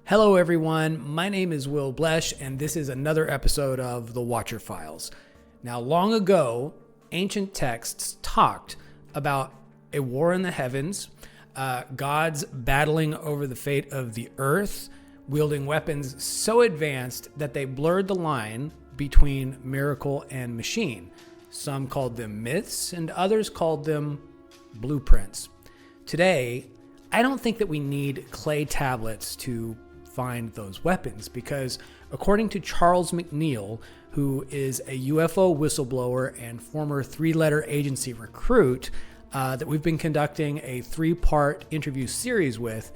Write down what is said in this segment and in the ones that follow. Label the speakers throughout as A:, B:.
A: Hello, everyone. My name is Will Blesh, and this is another episode of The Watcher Files. Now, long ago, ancient texts talked about a war in the heavens, gods battling over the fate of the earth, wielding weapons so advanced that they blurred the line between miracle and machine. Some called them myths, and others called them blueprints. Today, I don't think that we need clay tablets to find those weapons because, according to Charles McNeal, who is a UFO whistleblower and former three-letter agency recruit that we've been conducting a 3-part interview series with,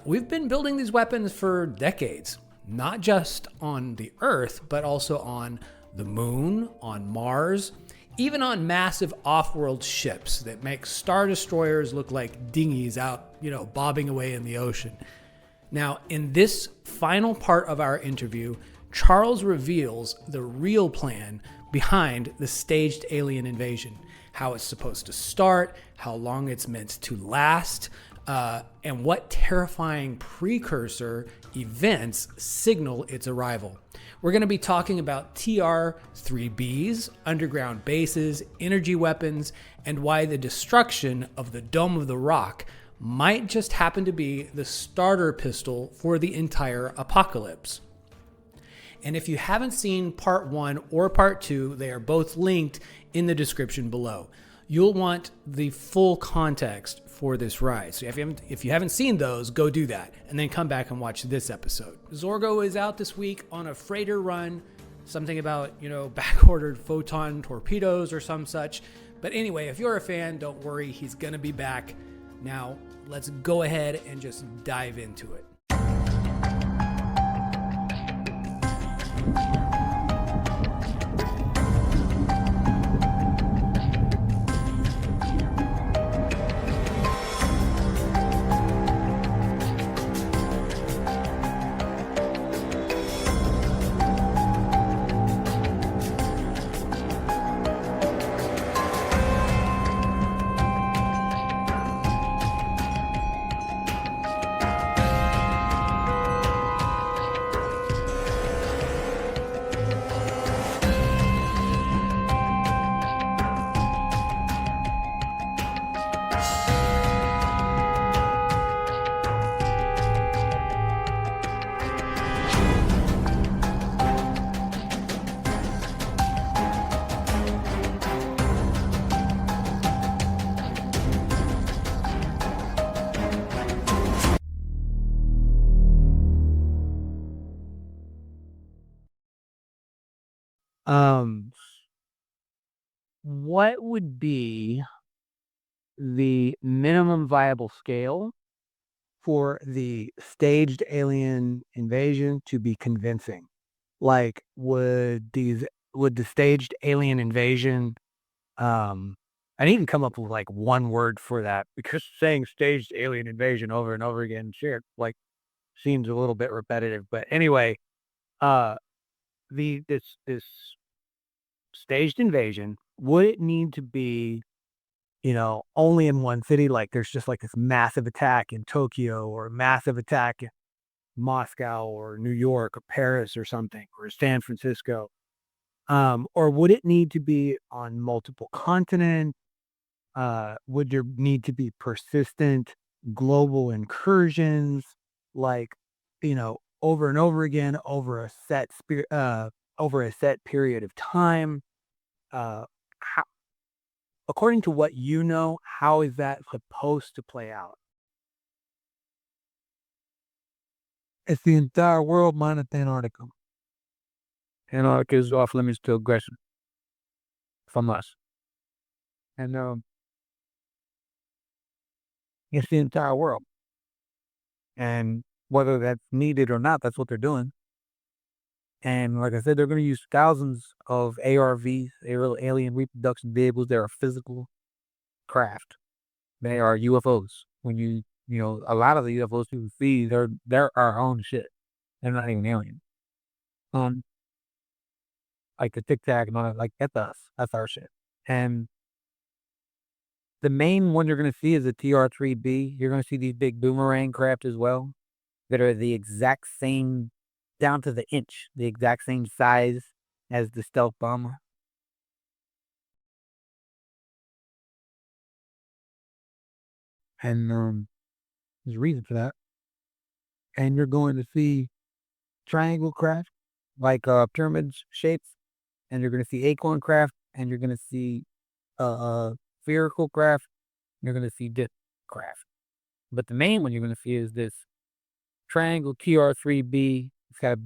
A: we've been building these weapons for decades, not just on the Earth, but also on the Moon, on Mars, even on massive off-world ships that make Star Destroyers look like dinghies out, bobbing away in the ocean. Now, in this final part of our interview, Charles reveals the real plan behind the staged alien invasion, how it's supposed to start, how long it's meant to last, and what terrifying precursor events signal its arrival. We're going to be talking about TR-3Bs, underground bases, energy weapons, and why the destruction of the Dome of the Rock might just happen to be the starter pistol for the entire apocalypse. And if you haven't seen part 1 or part 2, they are both linked in the description below. You'll want the full context for this ride. So if you haven't seen those, go do that and then come back and watch this episode. Zorgo is out this week on a freighter run, something about, back-ordered photon torpedoes or some such. But anyway, if you're a fan, don't worry, he's gonna be back. Now, let's go ahead and just dive into it. What would be the minimum viable scale for the staged alien invasion to be convincing? Like, would the staged alien invasion, I need to come up with like one word for that because saying staged alien invasion over and over again, sure, like seems a little bit repetitive. But anyway, this staged invasion, would it need to be, only in one city? Like there's just like this massive attack in Tokyo or a massive attack in Moscow or New York or Paris or something, or San Francisco? Or would it need to be on multiple continents? Would there need to be persistent global incursions, like, over and over again over a set period of time? How, according to what how is that supposed to play out?
B: It's the entire world minus Antarctica. Antarctica is off limits to aggression from us. And it's the entire world. And whether that's needed or not, that's what they're doing. And like I said, they're going to use thousands of ARVs, alien reproduction vehicles. They're a physical craft. They are UFOs. When a lot of the UFOs you see, they're our own shit. They're not even alien. Like the Tic Tac and all that, like that's us. That's our shit. And the main one you're going to see is the TR-3B. You're going to see these big boomerang craft as well. that are the exact same, down to the inch, the exact same size as the stealth bomber. And there's a reason for that. And you're going to see triangle craft, like pyramid shapes, and you're going to see acorn craft, and you're going to see spherical craft, and you're going to see disc craft. But the main one you're going to see is this triangle TR3B. It's got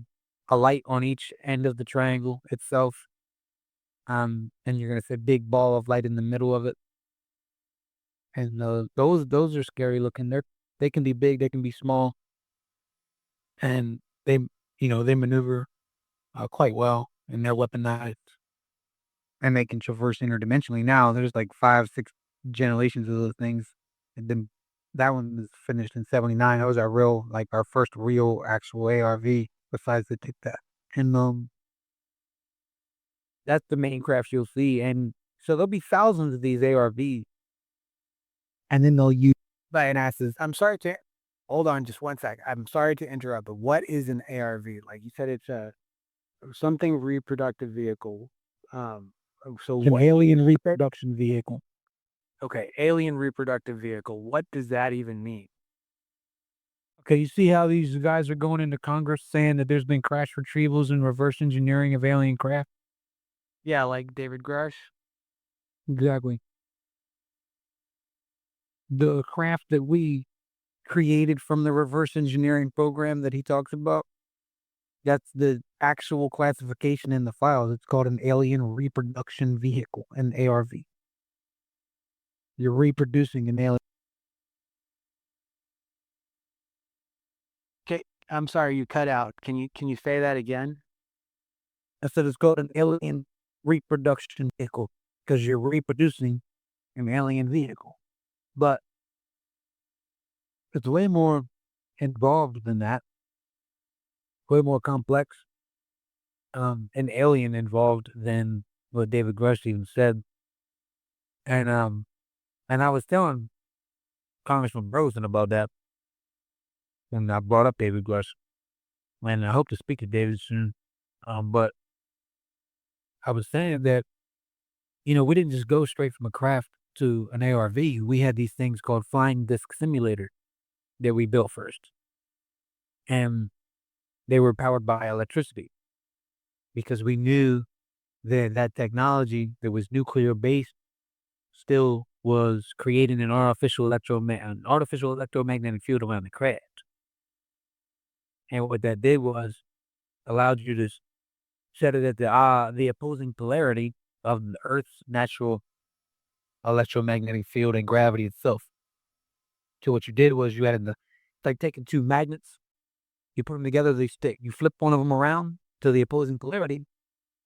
B: a light on each end of the triangle itself. And you're going to see a big ball of light in the middle of it. And those are scary looking. They can be big, they can be small, and they maneuver quite well, and they're weaponized, and they can traverse interdimensionally. Now there's like 5-6 generations of those things, and then that one was finished in '79. That was our first real actual ARV besides the Tic Tac, and that's the main craft you'll see, and so there'll be thousands of these ARVs, and then they'll use
C: Lionesses. I'm sorry to hold on just one sec. I'm sorry to interrupt, but what is an ARV? Like you said, it's a something reproductive vehicle. So
B: an
C: what?
B: alien reproduction vehicle.
C: Okay, alien reproductive vehicle. What does that even mean?
B: Okay, you see how these guys are going into Congress saying that there's been crash retrievals and reverse engineering of alien craft?
C: Yeah, like David Grush.
B: Exactly. The craft that we created from the reverse engineering program that he talks about, that's the actual classification in the files. It's called an alien reproduction vehicle, an ARV. You're reproducing an alien.
C: Okay, I'm sorry you cut out. Can you say that again?
B: I said it's called an alien reproduction vehicle because you're reproducing an alien vehicle. But it's way more involved than that, way more complex. An alien involved than what David Grush even said. And I was telling Congressman Rosen about that when I brought up David Grush, and I hope to speak to David soon. But I was saying that, we didn't just go straight from a craft to an ARV. We had these things called flying disc simulator that we built first. And they were powered by electricity because we knew that that technology that was nuclear based still was creating an artificial electromagnetic field around the craft. And what that did was allowed you to set it at the opposing polarity of the Earth's natural electromagnetic field and gravity itself. So what you did was you added it's like taking two magnets, you put them together, they stick. You flip one of them around to the opposing polarity, and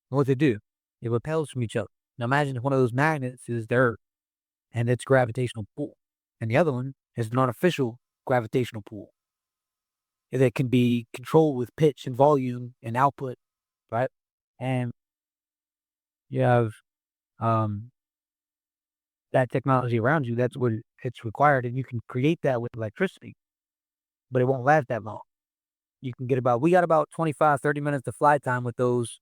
B: what they do, it repels from each other. Now imagine if one of those magnets is the Earth and its gravitational pull, and the other one is an artificial gravitational pull that can be controlled with pitch and volume and output, right? And you have that technology around you. That's what it's required, and you can create that with electricity, but it won't last that long. You can we got about 25, 30 minutes of flight time with those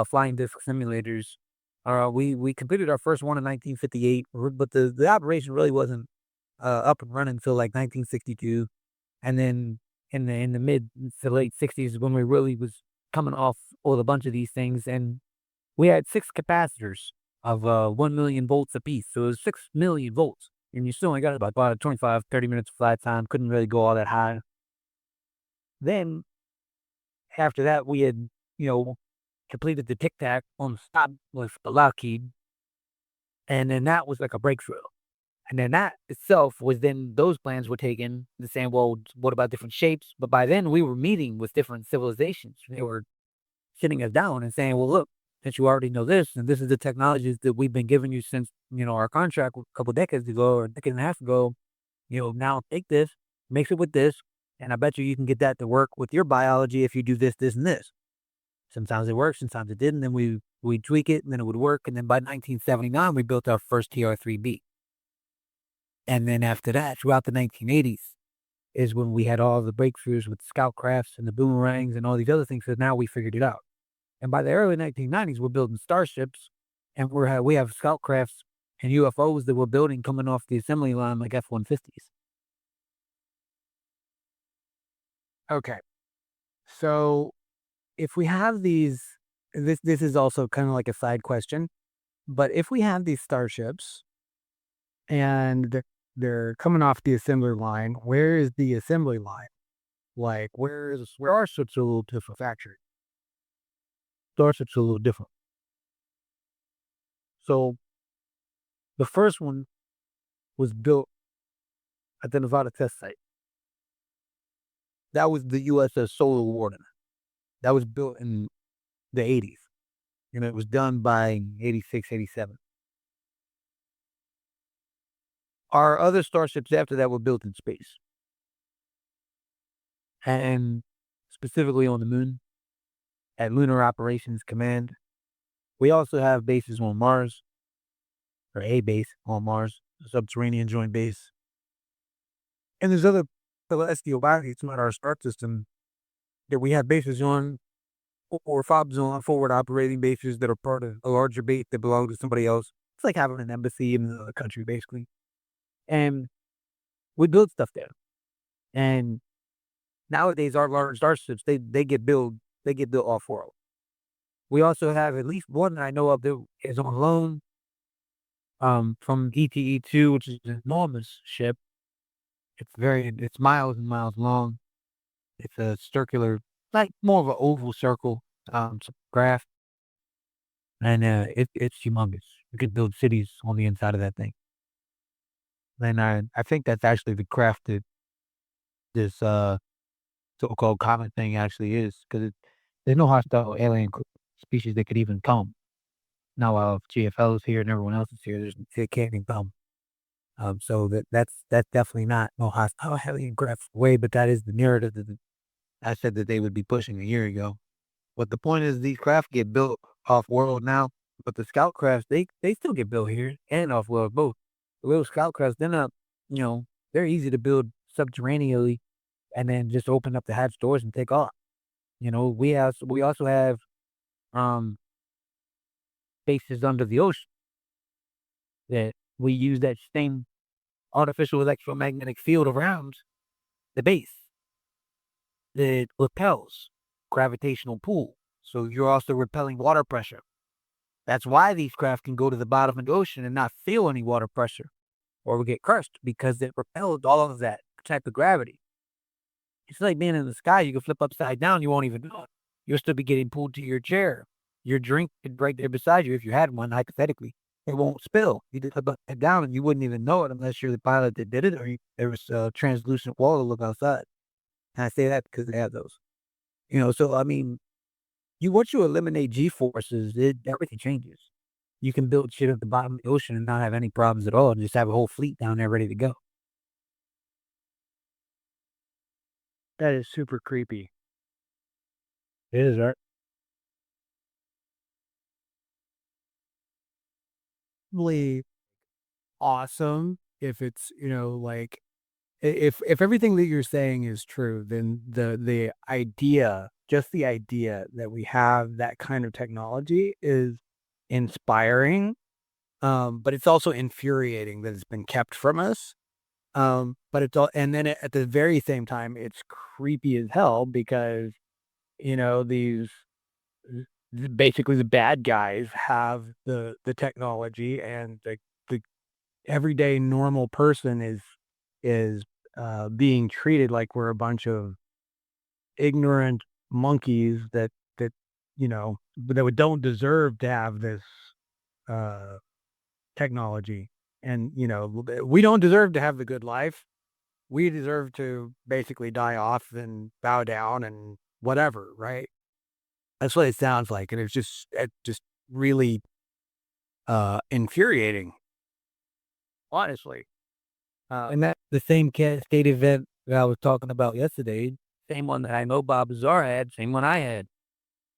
B: flying disc simulators. We completed our first one in 1958, but the operation really wasn't up and running until like 1962, and then in the mid to late 60s when we really was coming off with a bunch of these things, and we had 6 capacitors of 1 million volts apiece, so it was 6 million volts, and you still only got about 25, 30 minutes of flight time. Couldn't really go all that high. Then after that, we had completed the Tic Tac on the stop with the Lockheed, and then that was like a breakthrough. And then that itself was then those plans were taken and saying, well, what about different shapes? But by then we were meeting with different civilizations. They were sitting us down and saying, well, look, since you already know this, and this is the technologies that we've been giving you since, our contract a couple decades ago or a decade and a half ago, now take this, mix it with this, and I bet you can get that to work with your biology if you do this, this, and this. Sometimes it works, sometimes it didn't. Then we tweak it, and then it would work. And then by 1979, we built our first TR3B. And then after that, throughout the 1980s, is when we had all the breakthroughs with scout crafts and the boomerangs and all these other things. So now we figured it out. And by the early 1990s, we're building starships, and we have scout crafts and UFOs that we're building coming off the assembly line like F-150s.
C: Okay. So if we have these, this is also kind of like a side question, but if we have these starships and they're coming off the assembly line, where is the assembly line? Like, where starships are a little different factory. Starships are a little different. So the first one was built at the Nevada test site. That was the USS Solar Warden. That was built in the 80s. And it was done by 86, 87. Our other starships after that were built in space. And specifically on the moon at Lunar Operations Command. We also have bases on Mars, or a base on Mars, a subterranean joint base. And there's other celestial bodies throughout our star system that we have bases on, or FOBs on, forward operating bases that are part of a larger base that belong to somebody else. It's like having an embassy in another country, basically. And we build stuff there. And nowadays, our large starships, they get built off world. We also have at least one that I know of that is on loan from ETE-2, which is an enormous ship. It's miles and miles long. It's a circular, like more of an oval circle craft. And it's humongous. You could build cities on the inside of that thing. And I think that's actually the craft that this so-called comet thing actually is, because there's no hostile alien species that could even come. Now, GFL is here and everyone else is here. It can't even come. So that's definitely not no hostile alien craft way, but that is the narrative that I said that they would be pushing a year ago. But the point is, these craft get built off world now, but the scout crafts they still get built here and off world both. The little scout crafts, they're not, they're easy to build subterraneously, and then just open up the hatch doors and take off. We also have bases under the ocean that we use that same artificial electromagnetic field around the base that repels gravitational pull. So you're also repelling water pressure. That's why these craft can go to the bottom of the ocean and not feel any water pressure or get crushed, because it repels all of that type of gravity. It's like being in the sky. You can flip upside down. You won't even know it. You'll still be getting pulled to your chair. Your drink is right there beside you. If you had one, hypothetically, it won't spill. You just flip upside down and you wouldn't even know it unless you're the pilot that did it, or there was a translucent wall to look outside. And I say that because they have those. So I mean, once you eliminate G-forces, everything changes. You can build shit at the bottom of the ocean and not have any problems at all, and just have a whole fleet down there ready to go. That is super creepy.
B: It is, right?
C: Really awesome if it's, like, if everything that you're saying is true, then the idea, just the idea that we have that kind of technology is inspiring, but it's also infuriating that it's been kept from us. But it's all, and then at the very same time, it's creepy as hell because, these basically the bad guys have the technology, and the everyday normal person is being treated like we're a bunch of ignorant monkeys that don't deserve to have this technology. And we don't deserve to have the good life. We deserve to basically die off and bow down and whatever, right? That's what it sounds like, and it's just really infuriating, honestly.
B: And that's the same cascade event that I was talking about yesterday. Same one that I know Bob Azar had, same one I had.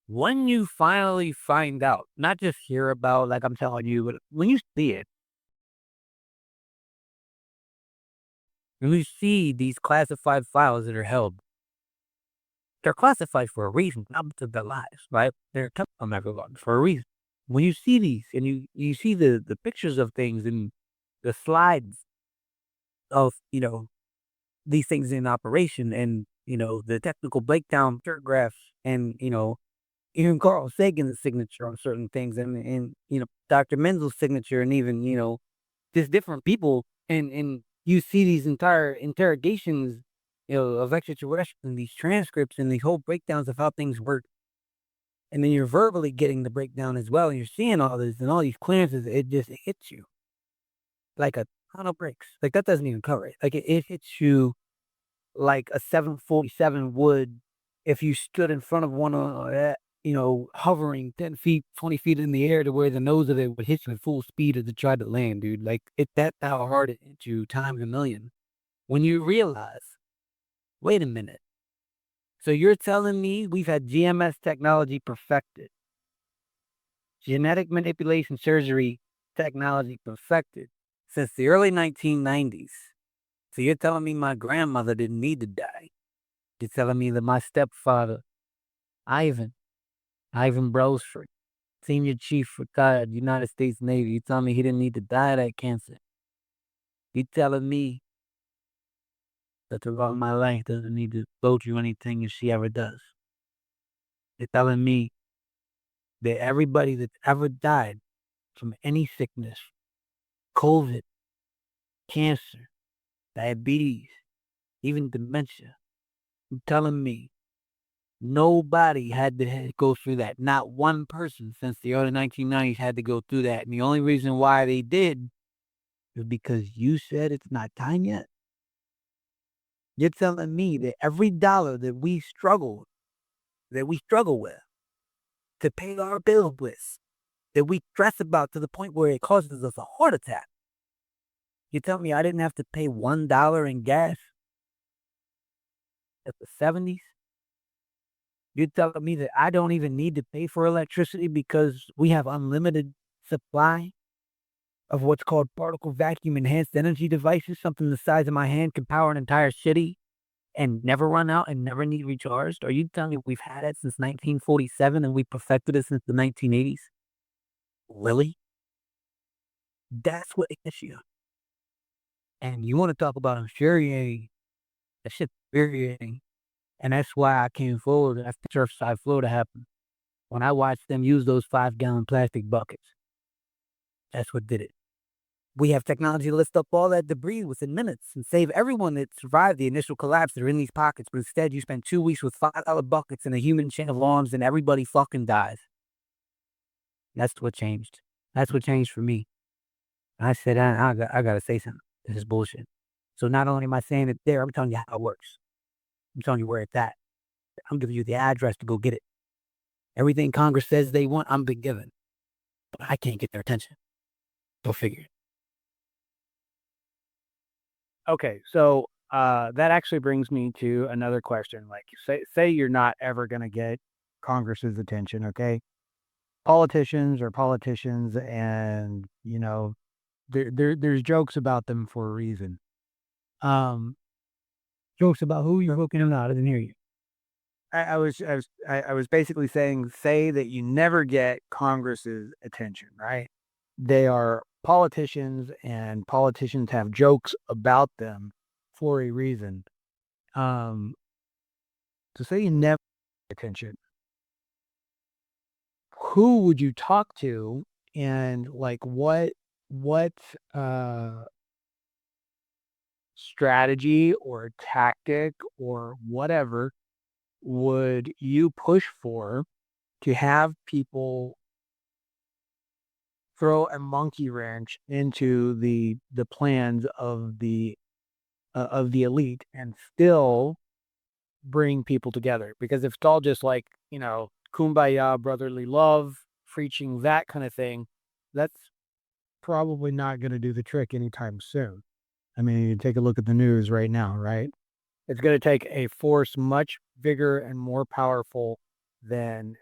B: When you finally find out, not just hear about, like I'm telling you, but when you see it, When you see these classified files that are held, they're classified for a reason, not to their lives, right? They're kept from everyone for a reason. When you see these and you see the pictures of things and the slides of, these things in operation and, the technical breakdown paragraphs and, even Carl Sagan's signature on certain things and Dr. Menzel's signature and even, just different people and you see these entire interrogations, of extraterrestrials and these transcripts and these whole breakdowns of how things work. And then you're verbally getting the breakdown as well. And you're seeing all this and all these clearances. It just hits you like a ton of bricks. Like that doesn't even cover it. Like it hits you like a 747 would if you stood in front of one of that, hovering 10 feet, 20 feet in the air to where the nose of it would hit you at full speed as it tried to land, dude. Like that's how hard it hit you times a million. When you realize, wait a minute. So you're telling me we've had GMS technology perfected, genetic manipulation surgery technology perfected since the early 1990s. So you're telling me my grandmother didn't need to die. You're telling me that my stepfather, Ivan Brosford, Senior Chief retired United States Navy, you telling me he didn't need to die of that cancer. You telling me that the love of my life doesn't need to go through anything if she ever does. You're telling me that everybody that's ever died from any sickness, COVID, cancer, diabetes, even dementia, you're telling me nobody had to go through that. Not one person since the early 1990s had to go through that. And the only reason why they did is because you said it's not time yet. You're telling me that every dollar that we struggle with to pay our bills with, that we stress about to the point where it causes us a heart attack. You tell me I didn't have to pay $1 in gas at the 70s? You're telling me that I don't even need to pay for electricity because we have unlimited supply of what's called particle vacuum enhanced energy devices, something the size of my hand can power an entire city and never run out and never need recharged? Are you telling me we've had it since 1947 and we perfected it since the 1980s? Really? That's what hits you. And you want to talk about infuriating. That shit's infuriating. And that's why I came forward after Surfside Florida happened. When I watched them use those 5-gallon plastic buckets. That's what did it. We have technology to lift up all that debris within minutes and save everyone that survived the initial collapse that are in these pockets. But instead, you spend 2 weeks with $5 buckets and a human chain of arms and everybody fucking dies. That's what changed. That's what changed for me. I said, I got to say something. This is bullshit. So not only am I saying it there, I'm telling you how it works. I'm telling you where it's at. I'm giving you the address to go get it. Everything Congress says they want, I'm been given. But I can't get their attention. Go figure.
C: Okay, so that actually brings me to another question. Like, say you're not ever going to get Congress's attention, okay? Politicians are politicians, and there's jokes about them for a reason.
B: Jokes about who you're hooking them out. I didn't hear you.
C: I was basically saying, say that you never get Congress's attention, right? They are politicians, and politicians have jokes about them for a reason. So say you never get attention, who would you talk to, and like what strategy or tactic or whatever would you push for to have people throw a monkey wrench into the plans of the elite and still bring people together? Because if it's all just like, kumbaya, brotherly love, preaching that kind of thing, that's probably not going to do the trick anytime soon. I mean, you take a look at the news right now, right? It's going to take a force much bigger and more powerful than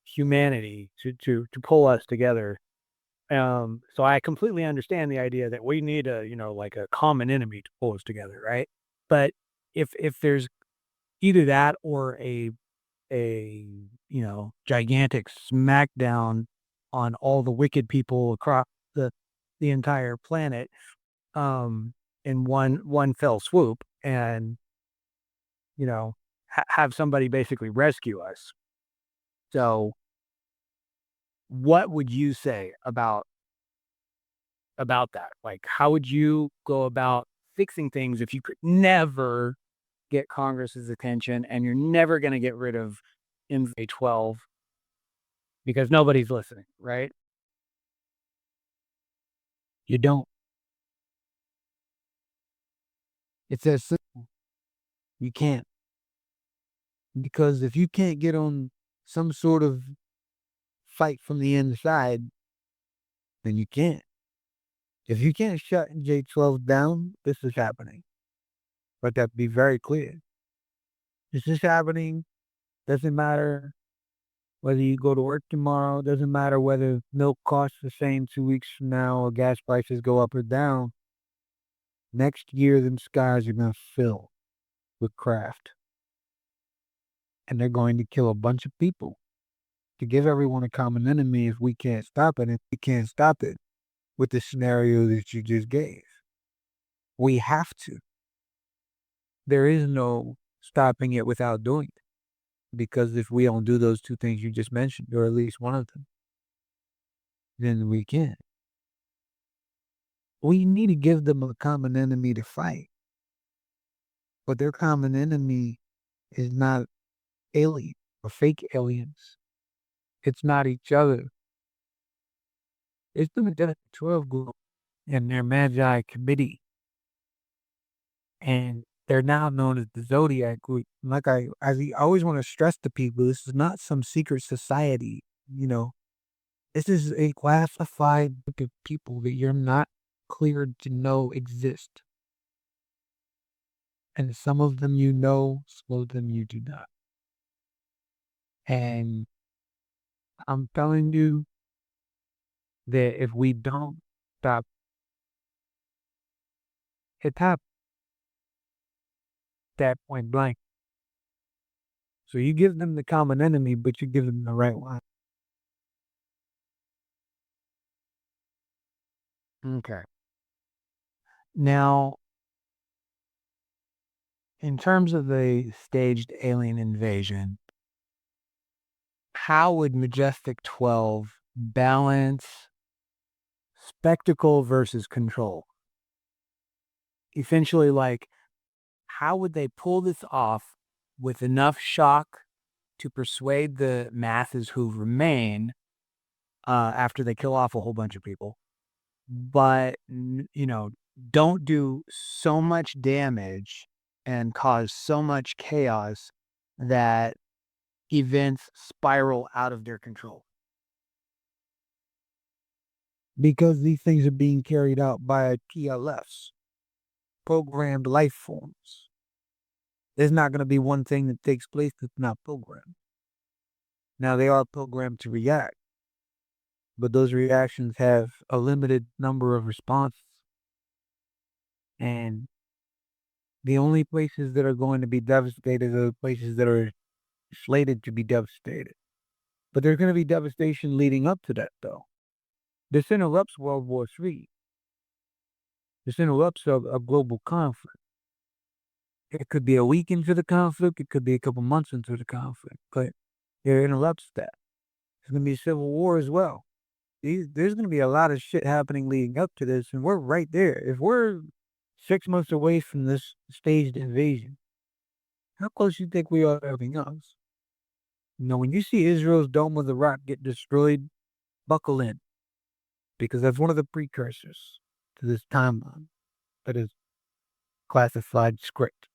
C: humanity to pull us together So I completely understand the idea that we need a, like a common enemy to pull us together, right? But if there's either that or a gigantic smackdown on all the wicked people across the entire planet, in one fell swoop, and have somebody basically rescue us. So what would you say about that? Like, how would you go about fixing things if you could never get Congress's attention and you're never going to get rid of MJ12 because nobody's listening, right? You don't. It's as simple. You can't. Because if you can't get on some sort of fight from the inside, then you can't. If you can't shut J12 down, this is happening. Let that be very clear. This is happening. Doesn't matter whether you go to work tomorrow. Doesn't matter whether milk costs the same 2 weeks from now or gas prices go up or down. Next year, them skies are going to fill with craft. And they're going to kill a bunch of people. To give everyone a common enemy if we can't stop it, and we can't stop it with the scenario that you just gave. We have to. There is no stopping it without doing it. Because if we don't do those two things you just mentioned, or at least one of them, then we can't. We need to give them a common enemy to fight. But their common enemy is not alien or fake aliens. It's not each other. It's the Majestic 12 group and their Magi committee. And they're now known as the Zodiac group. Like I always want to stress to people, this is not some secret society, This is a classified group of people that you're not cleared to know exist. And some of them you know, some of them you do not. And I'm telling you that if we don't stop, it happens. That point blank. So you give them the common enemy, but you give them the right one. Okay. Now, in terms of the staged alien invasion, how would Majestic 12 balance spectacle versus control? Essentially, like, how would they pull this off with enough shock to persuade the masses who remain after they kill off a whole bunch of people, but, don't do so much damage and cause so much chaos that events spiral out of their control? Because these things are being carried out by PLFs, programmed life forms. There's not going to be one thing that takes place that's not programmed. Now, they are programmed to react, but those reactions have a limited number of responses. And the only places that are going to be devastated are the places that are slated to be devastated. But there's going to be devastation leading up to that, though. This interrupts World War III. This interrupts a global conflict. It could be a week into the conflict. It could be a couple months into the conflict. But it interrupts that. There's going to be a civil war as well. There's going to be a lot of shit happening leading up to this, and we're right there. If we're 6 months away from this staged invasion, how close do you think we are to everything else? When you see Israel's Dome of the Rock get destroyed, buckle in. Because that's one of the precursors to this timeline that is classified script.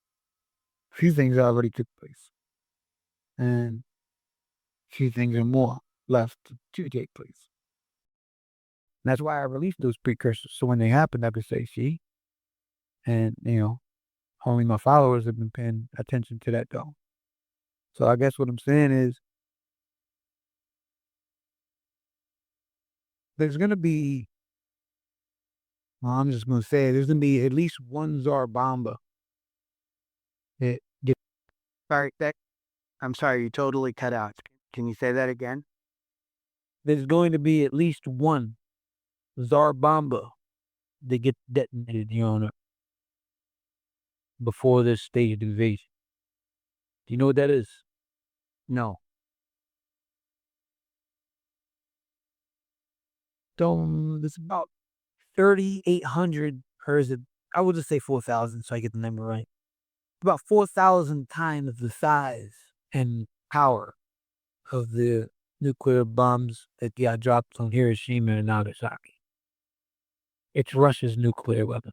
C: A few things already took place. And a few things are more left to take place. And that's why I released those precursors. So when they happen, I could say, see? And, only my followers have been paying attention to that though. So I guess what I'm saying is,
B: there's going to be, well, I'm just going to say, there's going to be at least one Tsar Bomba.
C: Sorry, I'm sorry, you totally cut out. Can you say that again?
B: There's going to be at least one Tsar Bomba that gets detonated here on Earth before this staged invasion. Do you know what that is?
C: No.
B: There's about 3,800, or is it? I will just say 4,000 so I get the number right. About 4,000 times the size and power of the nuclear bombs that got dropped on Hiroshima and Nagasaki. It's Russia's nuclear weapon.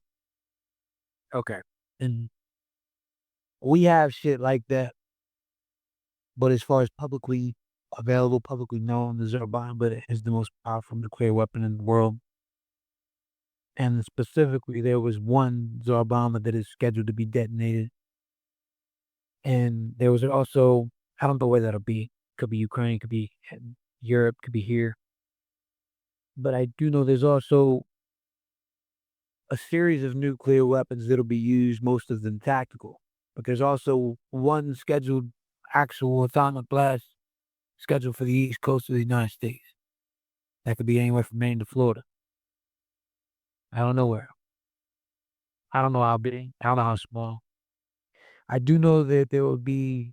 C: Okay.
B: And we have shit like that. But as far as publicly available, publicly known, the Tsar Bomba is the most powerful nuclear weapon in the world. And specifically, there was one Tsar Bomba that is scheduled to be detonated. And there was also, I don't know where that'll be. Could be Ukraine, could be Europe, could be here. But I do know there's also a series of nuclear weapons that'll be used, most of them tactical. But there's also one scheduled actual atomic blast scheduled for the east coast of the United States. That could be anywhere from Maine to Florida. I don't know where. I don't know how big. I don't know how small. I do know that there will be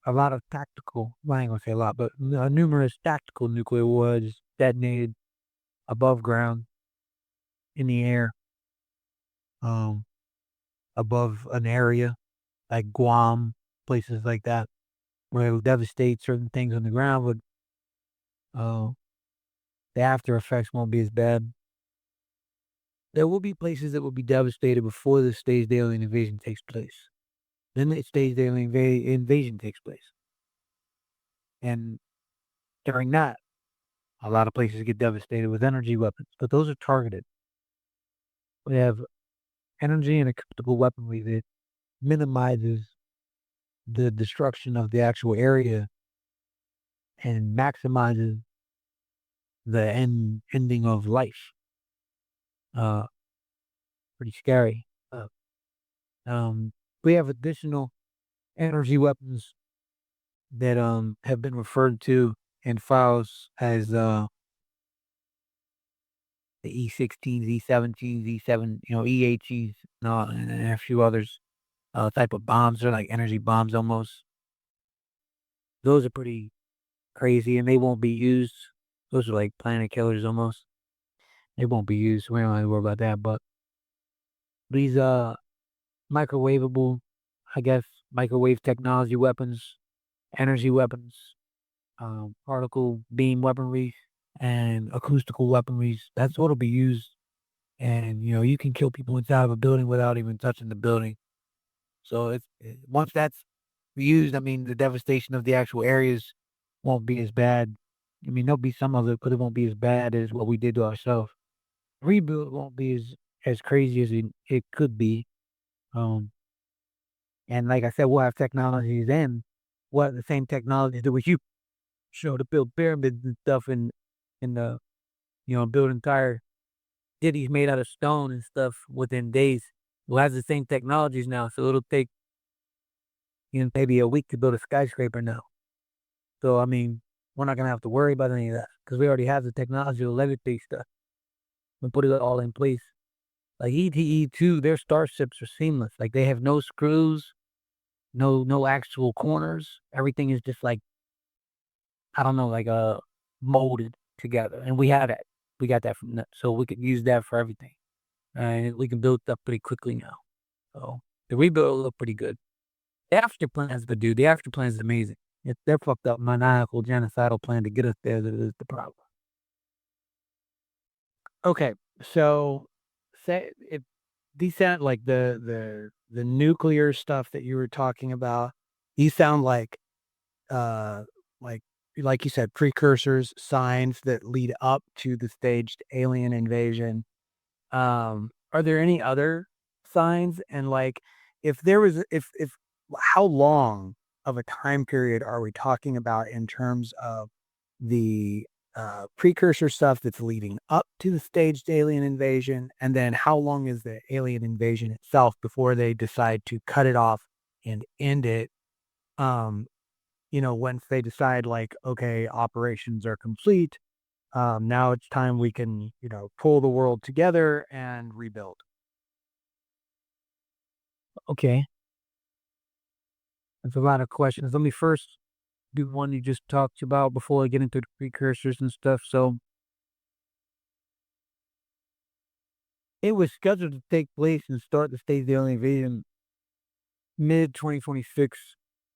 B: a lot of tactical, well, I ain't gonna say a lot, but numerous tactical nuclear warheads detonated above ground, in the air, above an area like Guam, places like that, where it will devastate certain things on the ground, but the after effects won't be as bad. There will be places that will be devastated before the staged alien invasion takes place. Then the staged alien invasion takes place. And during that, a lot of places get devastated with energy weapons, but those are targeted. We have energy and acceptable weaponry that minimizes the destruction of the actual area and maximizes the ending of life. Pretty scary. We have additional energy weapons that have been referred to in files as the E16s, E17s, E7, EHEs, and a few others. Type of bombs. They're like energy bombs almost. Those are pretty crazy, and they won't be used. Those are like planet killers almost. They won't be used. We don't have to worry about that. But these microwavable, I guess, microwave technology weapons, energy weapons, particle beam weaponry, and acoustical weaponry. That's what'll be used. And you can kill people inside of a building without even touching the building. So once that's used, I mean, the devastation of the actual areas won't be as bad. I mean, there'll be some of it, but it won't be as bad as what we did to ourselves. Rebuild won't be as crazy as it could be. And like I said, we'll have technologies and what the same technologies that we use to build pyramids and stuff and the build entire cities made out of stone and stuff within days. We'll have the same technologies now, so it'll take maybe a week to build a skyscraper now. So I mean, we're not gonna have to worry about any of that because we already have the technology to levitate stuff and put it all in place. Like ETE-2, their starships are seamless. Like they have no screws, no actual corners. Everything is just like, I don't know, like molded together. And we have that. We got that from that. So we could use that for everything. And we can build stuff pretty quickly now. So the rebuild will look pretty good. The after plans, but dude, the after plan is amazing. It's their fucked up maniacal genocidal plan to get us there that is the problem.
C: Okay, so say if these sound like the nuclear stuff that you were talking about, these sound like uh like like you said, precursors, signs that lead up to the staged alien invasion. Are there any other signs? And like, if there was, if how long of a time period are we talking about in terms of the
B: precursor stuff that's leading up to the staged alien invasion, and then how long is the alien invasion itself before they decide to cut it off and end it. Um, once they decide like, okay, operations are complete, now it's time we can, pull the world together and rebuild. Okay, that's a lot of questions. Let me first do one you just talked about before I get into the precursors and stuff. So it was scheduled to take place and start the stage alien invasion mid 2026.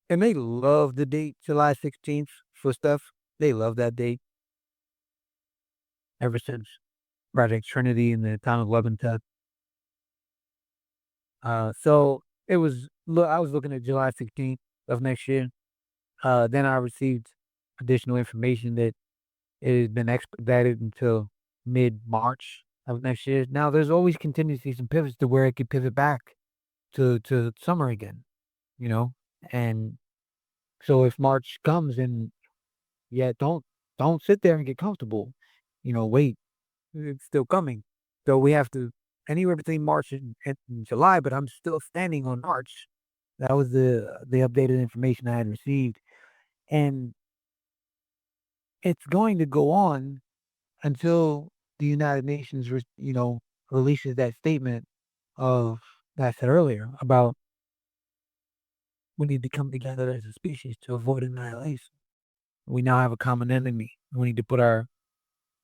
B: And they love the date, July 16th for stuff. They love that date ever since Project Trinity and the time of Webb and Test. So it was, I was looking at July 16th of next year. Then I received additional information that it has been expedited until mid-March of next year. Now, there's always contingencies and pivots to where it could pivot back to summer again, and so if March comes and yeah, don't sit there and get comfortable, wait, it's still coming. So we have to anywhere between March and July, but I'm still standing on March. That was the updated information I had received, and it's going to go on until the United Nations, releases that statement of that I said earlier about we need to come together as a species to avoid annihilation. We now have a common enemy. We need to put our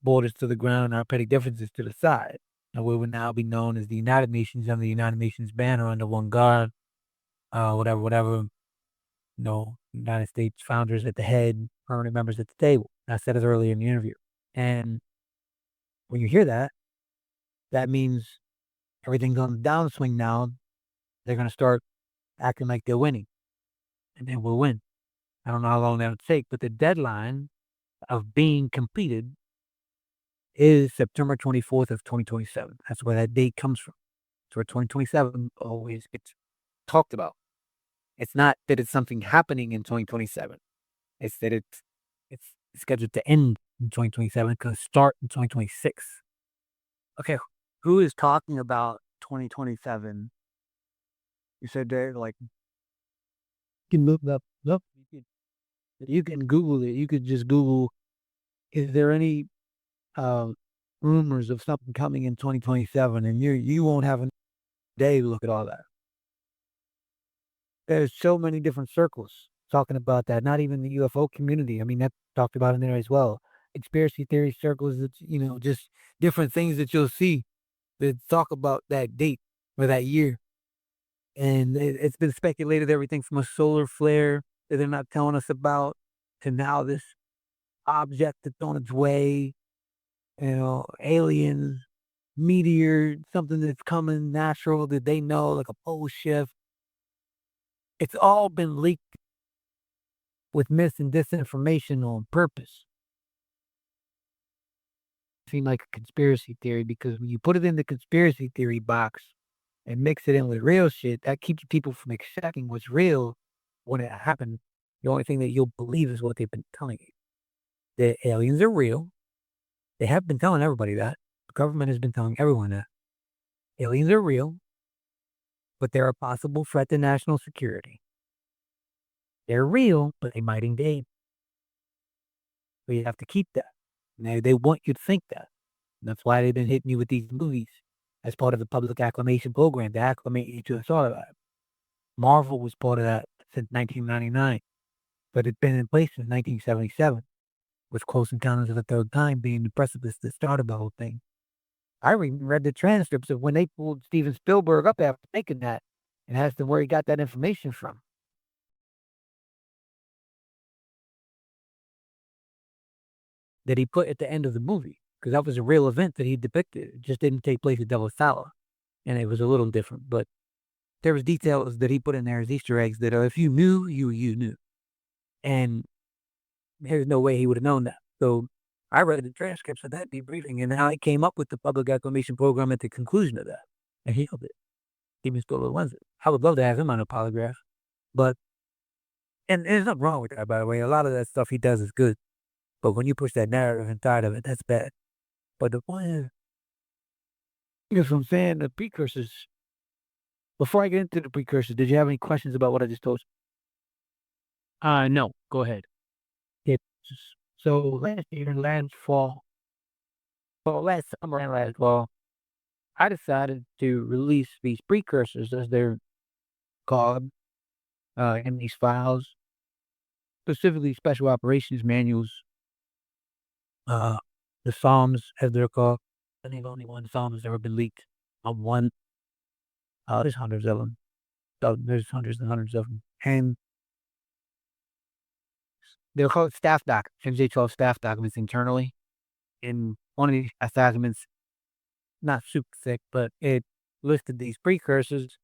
B: borders to the ground and our petty differences to the side. And we will now be known as the United Nations under the United Nations banner under one God, whatever. United States founders at the head, permanent members at the table. I said it earlier in the interview. And when you hear that, that means everything's on the downswing now. They're going to start acting like they're winning. And then we'll win. I don't know how long that'll take, but the deadline of being completed is September 24th of 2027. That's where that date comes from. It's where 2027 always gets talked about. It's not that it's something happening in 2027. It's that it's scheduled to end in 2027, it could start in 2026. Okay, who is talking about 2027? You said there, like, you can look up. You can Google it. You could just Google, is there any rumors of something coming in 2027? And you won't have a day to look at all that. There's so many different circles talking about that. Not even the UFO community. I mean, that's talked about in there as well. Conspiracy theory circles, that just different things that you'll see that talk about that date or that year. And it's been speculated everything from a solar flare that they're not telling us about to now this object that's on its way, aliens, meteor, something that's coming natural that they know, like a pole shift. It's all been leaked with mis and disinformation on purpose. Seem like a conspiracy theory because when you put it in the conspiracy theory box and mix it in with real shit, that keeps people from accepting what's real when it happens. The only thing that you'll believe is what they've been telling you. The aliens are real. They have been telling everybody that. The government has been telling everyone that. Aliens are real, but they're a possible threat to national security. They're real, but they might invade. So you have to keep that. And they want you to think that. And that's why they've been hitting you with these movies as part of the public acclamation program to acclimate you to the thought of that. Marvel was part of that since 1999, but it's been in place since 1977, with Close Encounters of the Third Kind being the precipice that started the whole thing. I read the transcripts of when they pulled Steven Spielberg up after making that and asked him where he got that information from. That he put at the end of the movie, because that was a real event that he depicted. It just didn't take place at Devil's Tower, and it was a little different, but there was details that he put in there as Easter eggs that if you knew, you knew. And there's no way he would have known that. So I read the transcripts of that debriefing and how he came up with the public acclamation program at the conclusion of that. And he held it. Steven Spielberg was it. I would love to have him on a polygraph. But, and there's nothing wrong with that, by the way. A lot of that stuff he does is good. But when you push that narrative inside of it, that's bad. But the point is, you know what I'm saying? The precursors. Before I get into the precursors, did you have any questions about what I just told
C: No, go ahead.
B: you? So last year, last summer and last fall, I decided to release these precursors, as they're called, in these files, specifically special operations manuals, uh, the Psalms, as they're called. I think only one Psalm has ever been leaked. One, there's hundreds of them. So there's hundreds and hundreds of them. And they're called staff documents, MJ12 staff documents internally. In one of these documents, not super thick, but it listed these precursors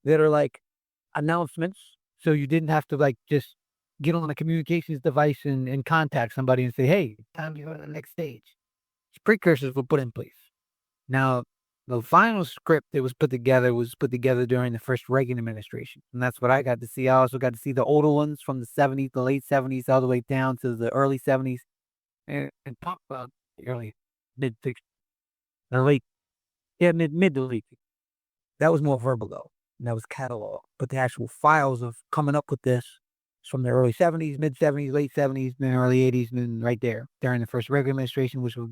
B: that are like announcements. So you didn't have to like just get on a communications device and contact somebody and say, hey, time to go to the next stage. These precursors were put in place. Now, the final script that was put together during the first Reagan administration. And that's what I got to see. I also got to see the older ones from the 70s, the late 70s, all the way down to the early 70s. And talk about the early, mid 60s, the late, mid to late. That was more verbal though. And that was catalog. But the actual files of coming up with this is from the early 70s, mid 70s, late 70s, then early 80s, and then right there during the first Reagan administration, which was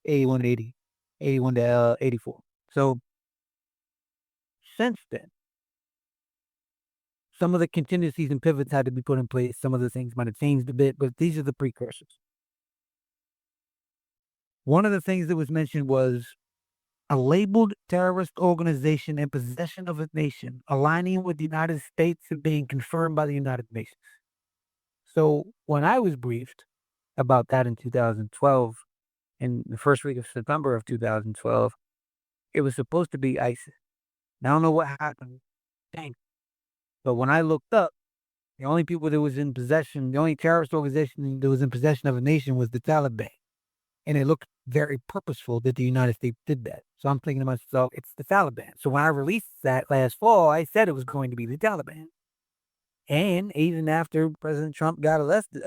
B: 81 to 80, 81 to 84. So since then, some of the contingencies and pivots had to be put in place. Some of the things might have changed a bit, but these are the precursors. One of the things that was mentioned was a labeled terrorist organization in possession of a nation, aligning with the United States and being confirmed by the United Nations. So when I was briefed about that in 2012, in the first week of September of 2012, it was supposed to be ISIS. Now, I don't know what happened. Dang. But when I looked up, the only people that was in possession, the only terrorist organization that was in possession of a nation was the Taliban. And it looked very purposeful that the United States did that. So I'm thinking to myself, it's the Taliban. So when I released that last fall, I said it was going to be the Taliban. And even after President Trump got elected,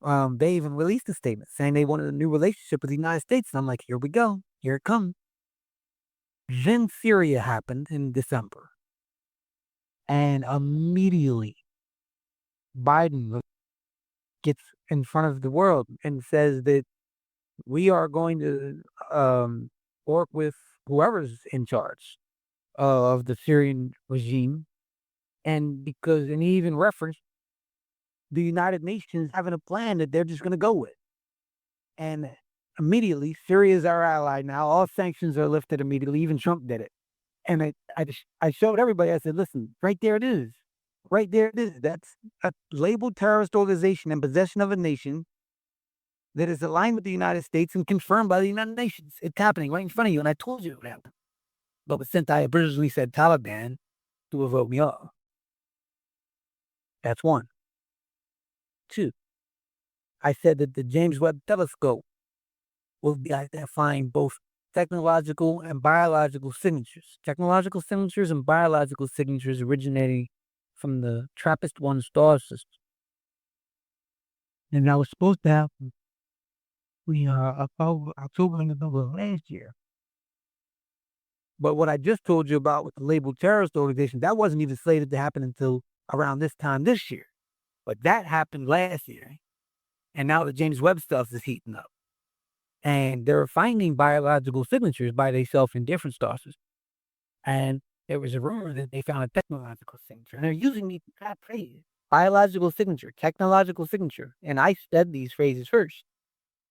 B: they even released a statement saying they wanted a new relationship with the United States. And I'm like, here we go. Here it comes. Then Syria happened in December. And immediately, Biden gets in front of the world and says that we are going to work with whoever's in charge of the Syrian regime. And he even referenced the United Nations having a plan that they're just going to go with. And immediately, Syria is our ally now. All sanctions are lifted immediately. Even Trump did it. And I showed everybody, I said, listen, right there it is. Right there it is. That's a labeled terrorist organization in possession of a nation that is aligned with the United States and confirmed by the United Nations. It's happening right in front of you. And I told you it happened. But since I originally said Taliban to vote me off. That's one. Two, I said that the James Webb telescope will be identifying both technological and biological signatures. Technological signatures and biological signatures originating from the TRAPPIST-1 star system. And that was supposed to happen October and November last year. But what I just told you about with the labeled terrorist organization, that wasn't even slated to happen until around this time this year. But that happened last year. And now the James Webb stuff is heating up. And they're finding biological signatures by themselves in different star systems. And there was a rumor that they found a technological signature. And they're using these phrases. Biological signature, technological signature. And I said these phrases first,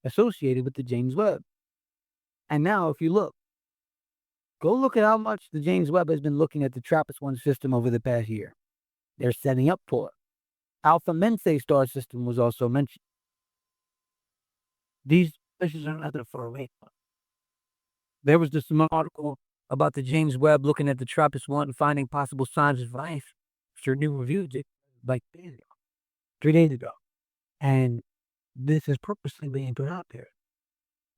B: associated with the James Webb. And now if you go look at how much the James Webb has been looking at the TRAPPIST-1 system over the past year. They're setting up for it. Alpha Mensae star system was also mentioned. These fishes are nothing for a wait. There was this article about the James Webb looking at the TRAPPIST-1 and finding possible signs of life. It's your new review, like 3 days ago. And this is purposely being put out there.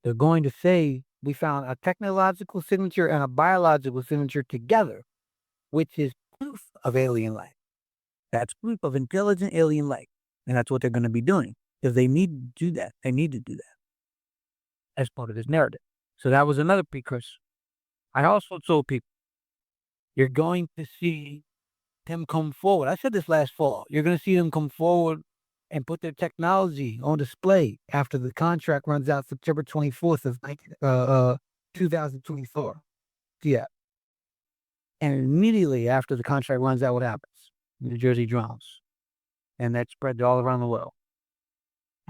B: They're going to say we found a technological signature and a biological signature together, which is proof of alien life. That's proof of intelligent alien life. And that's what they're going to be doing. Because they need to do that. They need to do that as part of this narrative. So that was another precursor. I also told people, you're going to see them come forward. I said this last fall. You're going to see them come forward and put their technology on display after the contract runs out September 24th of 2024. Yeah. And immediately after the contract runs out, what happens? New Jersey drowns. And that spread all around the world.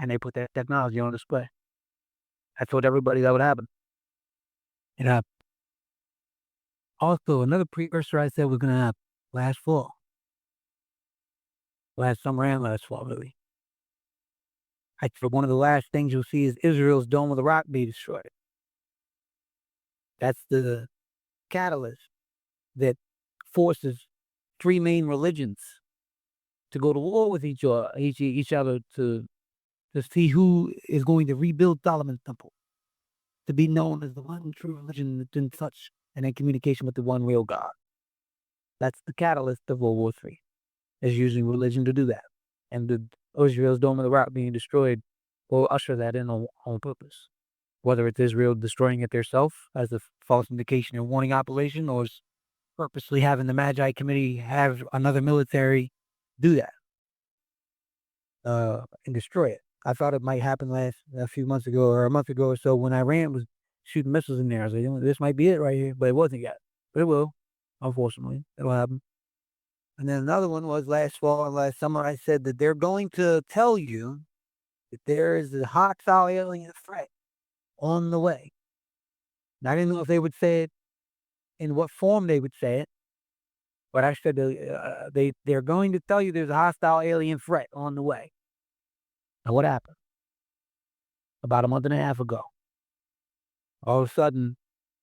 B: And they put that technology on display. I told everybody that would happen. It happened. Also, another precursor I said was going to happen last fall. Last summer and last fall, really. I said one of the last things you'll see is Israel's Dome of the Rock be destroyed. That's the catalyst that forces three main religions to go to war with each other to see who is going to rebuild Solomon's temple, to be known as the one true religion that's in touch and in communication with the one real God. That's the catalyst of World War III, is using religion to do that. And the Israel's Dome of the Rock being destroyed will usher that in on purpose. Whether it's Israel destroying it themselves as a false indication and warning operation, or purposely having the Magi Committee have another military do that and destroy it. I thought it might happen a few months ago or a month ago or so when Iran was shooting missiles in there. I was like, this might be it right here, but it wasn't yet. But it will, unfortunately. It'll happen. And then another one was last fall and last summer. I said that they're going to tell you that there is a hostile alien threat on the way. And I didn't know if they would say it, in what form they would say it, but I said they're going to tell you there's a hostile alien threat on the way. Now, what happened? About a month and a half ago, all of a sudden,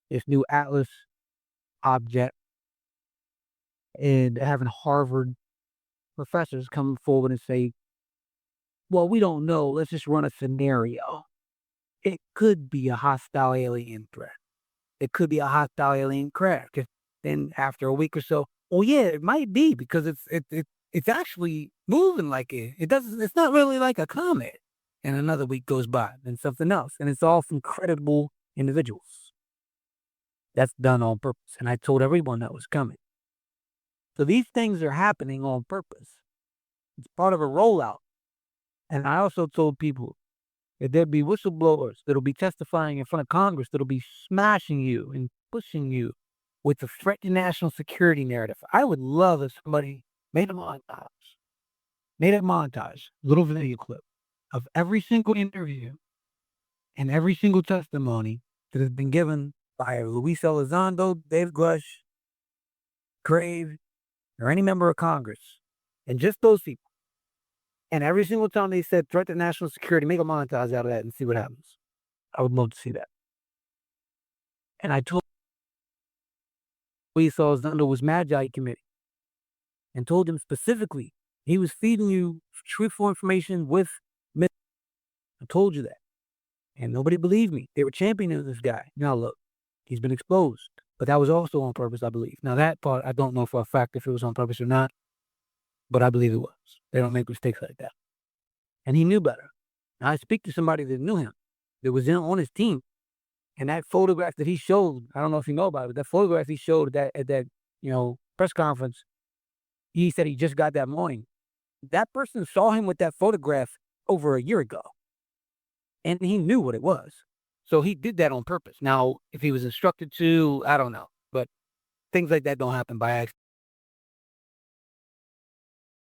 B: this new Atlas object, and having Harvard professors come forward and say, well, we don't know. Let's just run a scenario. It could be a hostile alien threat. It could be a hostile alien craft. Then after a week or so, oh yeah, it might be, because it's actually moving like it. It's not really like a comet. And another week goes by, and something else. And it's all from credible individuals. That's done on purpose. And I told everyone that was coming. So these things are happening on purpose. It's part of a rollout. And I also told people that there'd be whistleblowers that'll be testifying in front of Congress that'll be smashing you and pushing you with the threat to national security narrative. I would love if somebody made a montage, little video clip of every single interview and every single testimony that has been given by Luis Elizondo, Dave Grush, Crave, or any member of Congress, and just those people. And every single time they said threat to national security, make a montage out of that and see what happens. I would love to see that. And I told Luis Elizondo was Magi Committee and told him specifically he was feeding you truthful information with myth. I told you that. And nobody believed me. They were championing this guy. Now look, he's been exposed. But that was also on purpose, I believe. Now that part, I don't know for a fact if it was on purpose or not, but I believe it was. They don't make mistakes like that. And he knew better. Now, I speak to somebody that knew him, that was on his team. And that photograph that he showed, I don't know if you know about it, but that photograph he showed at that press conference, he said he just got that morning. That person saw him with that photograph over a year ago. And he knew what it was. So he did that on purpose. Now, if he was instructed to, I don't know. But things like that don't happen by accident.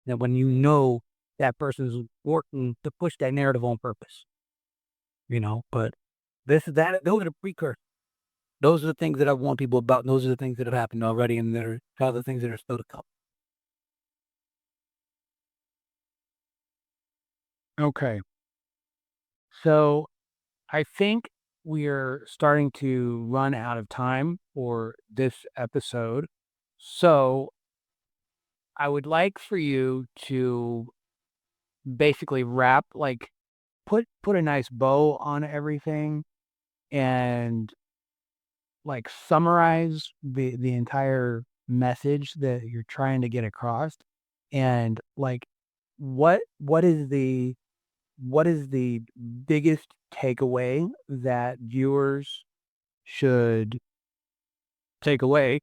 B: That when you know that person's working to push that narrative on purpose. But those are the precursors. Those are the things that I warn people about. And those are the things that have happened already, and there are other things that are still to come.
C: Okay. So I think we're starting to run out of time for this episode. So I would like for you to basically put a nice bow on everything and summarize the entire message that you're trying to get across, and
B: what is the biggest takeaway that viewers should take away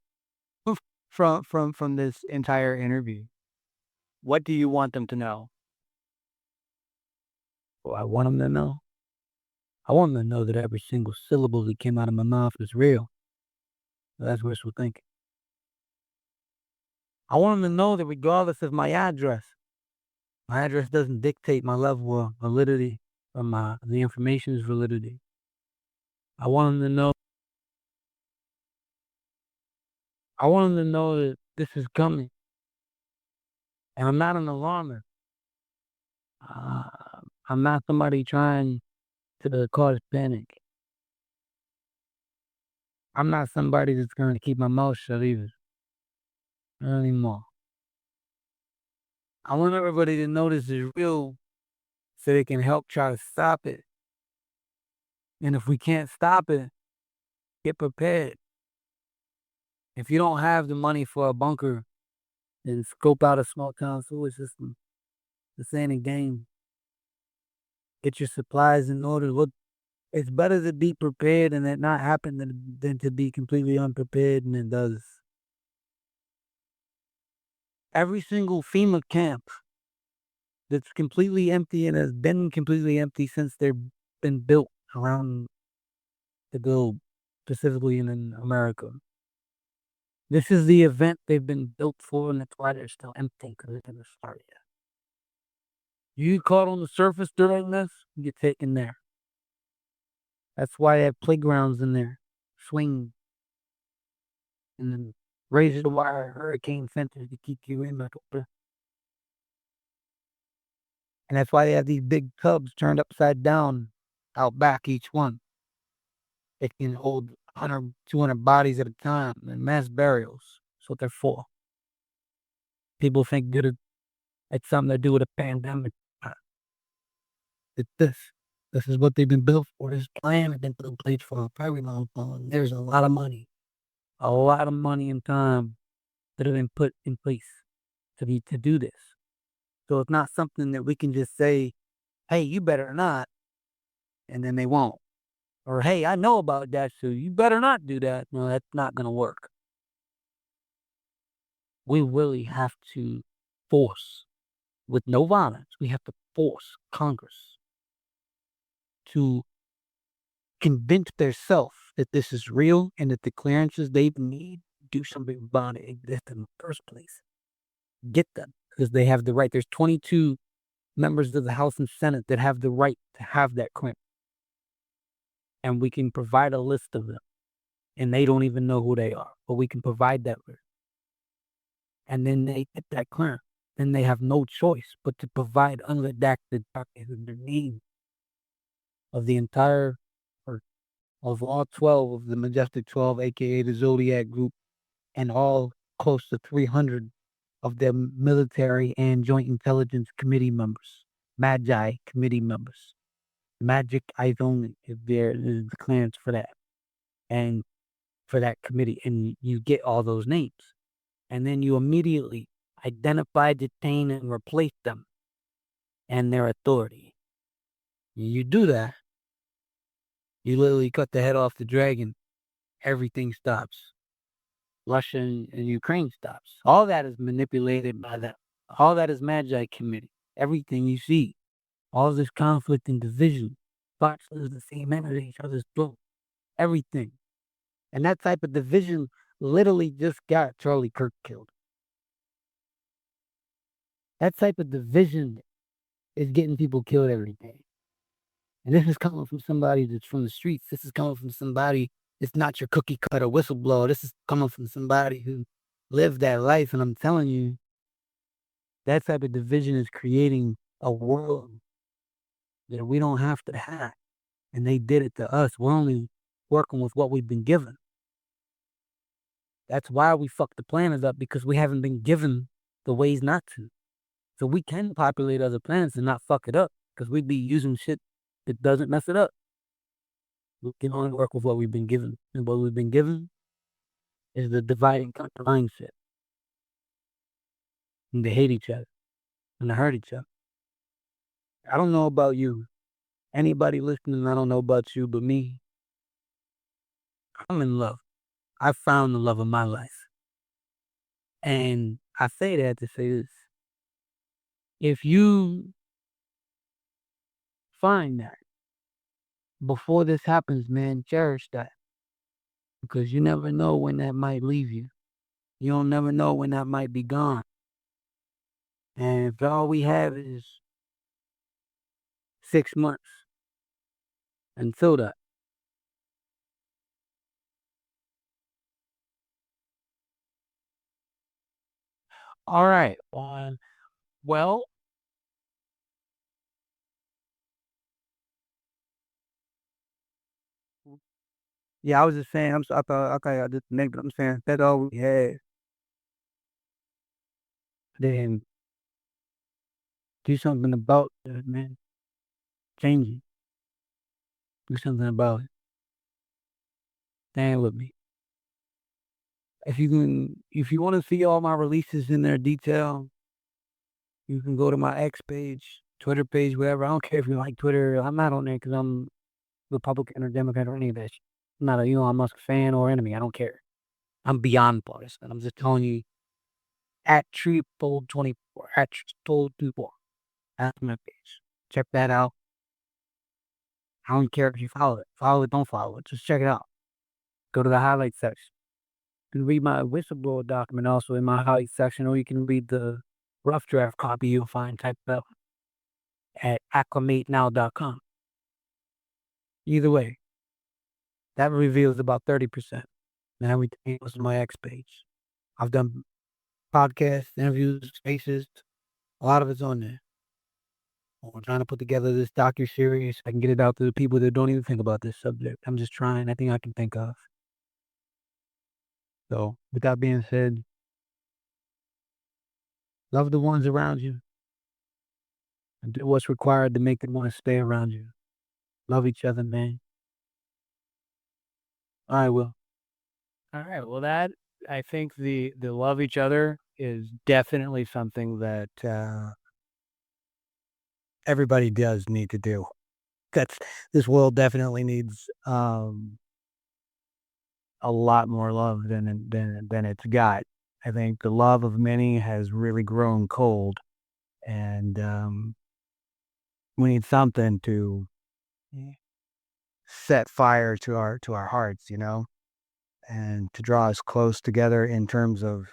B: from this entire interview? What do you want them to know? Well, I want them to know. I want them to know that every single syllable that came out of my mouth is real. That's wishful thinking. I want them to know that regardless of my address doesn't dictate my level of validity or the information's validity. I want them to know. I want them to know that this is coming, and I'm not an alarmist. I'm not somebody trying to cause panic. I'm not somebody that's going to keep my mouth shut either. Not anymore. I want everybody to know this is real so they can help try to stop it. And if we can't stop it, get prepared. If you don't have the money for a bunker, then scope out a small town sewer system. This ain't a game. Get your supplies in order. Look, it's better to be prepared and it not happen than to be completely unprepared and it does. Every single FEMA camp that's completely empty and has been completely empty since they've been built around the globe, specifically in America. This is the event they've been built for, and that's why they're still empty, because they never started yet. You get caught on the surface during this, you get taken there. That's why they have playgrounds in there, swing, and then razor wire hurricane fences to keep you in. And that's why they have these big tubs turned upside down out back, each one. It can hold 100, 200 bodies at a time, and mass burials. That's what they're for. People think it's something to do with a pandemic. It's this. This is what they've been built for. This plan has been put in place for a very long time. There's a lot of money and time that have been put in place to do this. So it's not something that we can just say, hey, you better not, and then they won't. Or, hey, I know about that, so you better not do that. No, that's not going to work. We really have to force, with no violence, we have to force Congress to convince themselves that this is real and that the clearances they need to do something about it exist in the first place. Get them, because they have the right. There's 22 members of the House and Senate that have the right to have that clearance. And we can provide a list of them. And they don't even know who they are, but we can provide that list. And then they get that clearance. Then they have no choice but to provide unredacted copies of their name of the entire, or of all 12 of the Majestic 12, aka the Zodiac Group, and all close to 300 of their military and Joint Intelligence Committee members, Magi Committee members. Magic eyes only if there is the clearance for that, and for that committee, and you get all those names, and then you immediately identify, detain, and replace them and their authority. You do that, you literally cut the head off the dragon. Everything stops. Russia and Ukraine stops. All that is manipulated by that. All that is Magi Committee. Everything you see, all this conflict and division, thoughts is the same enemy, each other's throat. Everything. And that type of division literally just got Charlie Kirk killed. That type of division is getting people killed every day. And this is coming from somebody that's from the streets. This is coming from somebody that's not your cookie cutter whistleblower. This is coming from somebody who lived that life. And I'm telling you, that type of division is creating a world that we don't have to have. And they did it to us. We're only working with what we've been given. That's why we fucked the planet up, because we haven't been given the ways not to. So we can populate other planets and not fuck it up, because we'd be using shit that doesn't mess it up. We can only work with what we've been given. And what we've been given is the divide and conquer mindset. And they hate each other.
C: and to hurt each other. I don't know about you. Anybody listening, I don't know about you, but me, I'm in love. I found the love of my life. And I say that to say this. If you find that before this happens, man, cherish that. Because you never know when that might leave you. You don't never know when that might be gone. And if all we have is 6 months until that. All right. Well, yeah, I was just saying, I thought, okay, I just named it. I'm saying, that's all we had. Then do something about that, man. Change it. Do something about it. Stand with me. If you want to see all my releases in their detail, you can go to my X page, Twitter page, whatever. I don't care if you like Twitter. I'm not on there because I'm Republican or Democrat or any of that shit. I'm not a Elon Musk fan or enemy. I don't care. I'm beyond partisan. I'm just telling you, at Treefold24, at Treefold24. That's my page. Check that out. I don't care if you follow it. Follow it, don't follow it. Just check it out. Go to the highlight section. You can read my whistleblower document also in my highlight section, or you can read the rough draft copy you'll find typed up at acclimatenow.com. Either way, that reveals about 30%. And everything was on my X page. I've done podcasts, interviews, spaces. A lot of it's on there. I'm trying to put together this docu-series. I can get it out to the people that don't even think about this subject. I'm just trying. I think I can think of. So, with that being said, love the ones around you. And do what's required to make them want to stay around you. Love each other, man. All right, Will.
B: All right. Well, that I think the love each other is definitely something that everybody does need to do. This world definitely needs a lot more love than it's got. I think the love of many has really grown cold, and we need something to set fire to our hearts, and to draw us close together in terms of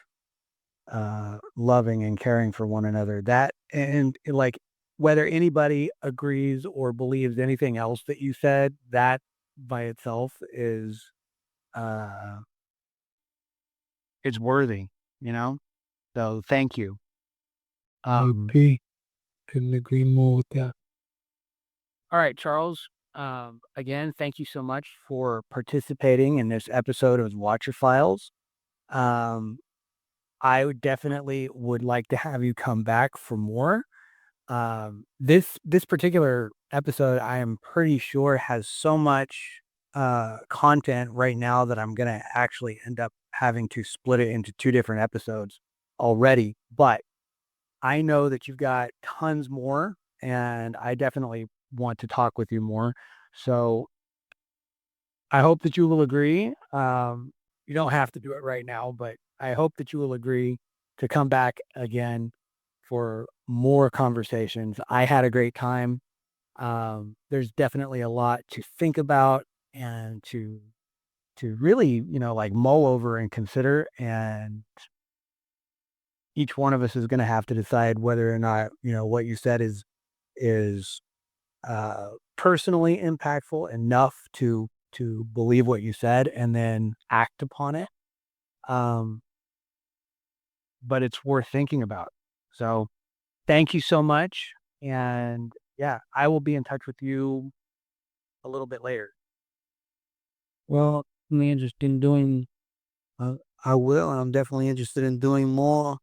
B: loving and caring for one another. That and like whether anybody agrees or believes anything else that you said, that by itself uh is worthy, you know? So thank you.
C: Okay. Couldn't agree more with that.
B: All right, Charles. Again, thank you so much for participating in this episode of Watcher Files. I definitely would like to have you come back for more. This particular episode, I am pretty sure has so much content right now that I'm gonna actually end up having to split it into 2 different episodes already. But I know that you've got tons more, and I definitely want to talk with you more. So I hope that you will agree. You don't have to do it right now, but I hope that you will agree to come back again for more conversations. I had a great time. There's definitely a lot to think about and to really, like mull over and consider. And each one of us is going to have to decide whether or not, what you said is personally impactful enough to believe what you said and then act upon it. But it's worth thinking about. So thank you so much. And yeah, I will be in touch with you a little bit later.
C: Well, I'm interested in doing, I will, and I'm definitely interested in doing more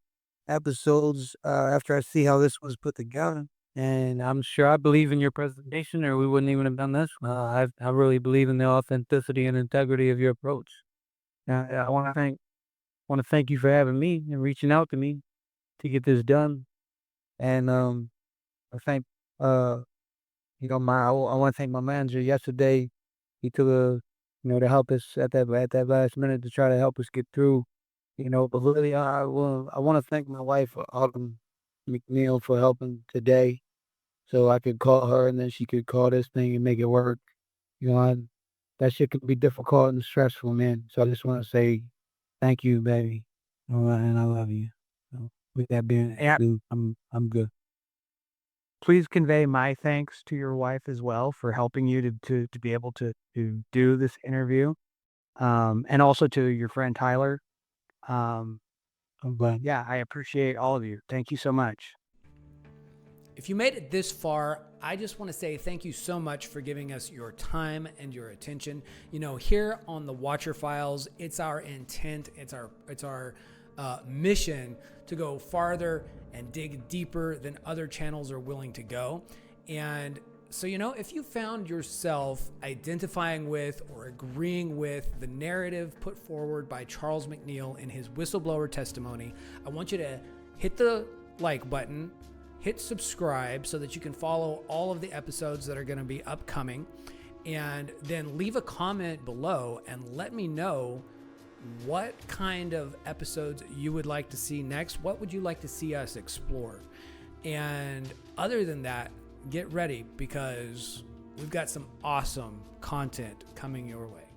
C: episodes after I see how this was put together.
B: And I'm sure I believe in your presentation, or we wouldn't even have done this. I really believe in the authenticity and integrity of your approach. I want to thank you for having me and reaching out to me to get this done. And I thank I want to thank my manager yesterday. He took to help us at that last minute to try to help us get through. But really, I want to thank my wife, Autumn McNeal, for helping today, so I could call her and then she could call this thing and make it work. That shit can be difficult and stressful, man. So I just want to say thank you, baby. All right, and I love you. With that being said, I'm good.
C: Please convey my thanks to your wife as well for helping you to be able to do this interview, and also to your friend Tyler. Um, but yeah, I appreciate all of you. Thank you so much.
A: If you made it this far, I just want to say thank you so much for giving us your time and your attention. Here on the Watcher Files, it's our intent, it's our mission to go farther and dig deeper than other channels are willing to go. And so, if you found yourself identifying with or agreeing with the narrative put forward by Charles McNeal in his whistleblower testimony, I want you to hit the like button, hit subscribe so that you can follow all of the episodes that are going to be upcoming, and then leave a comment below and let me know what kind of episodes you would like to see next. What would you like to see us explore? And other than that, get ready because we've got some awesome content coming your way.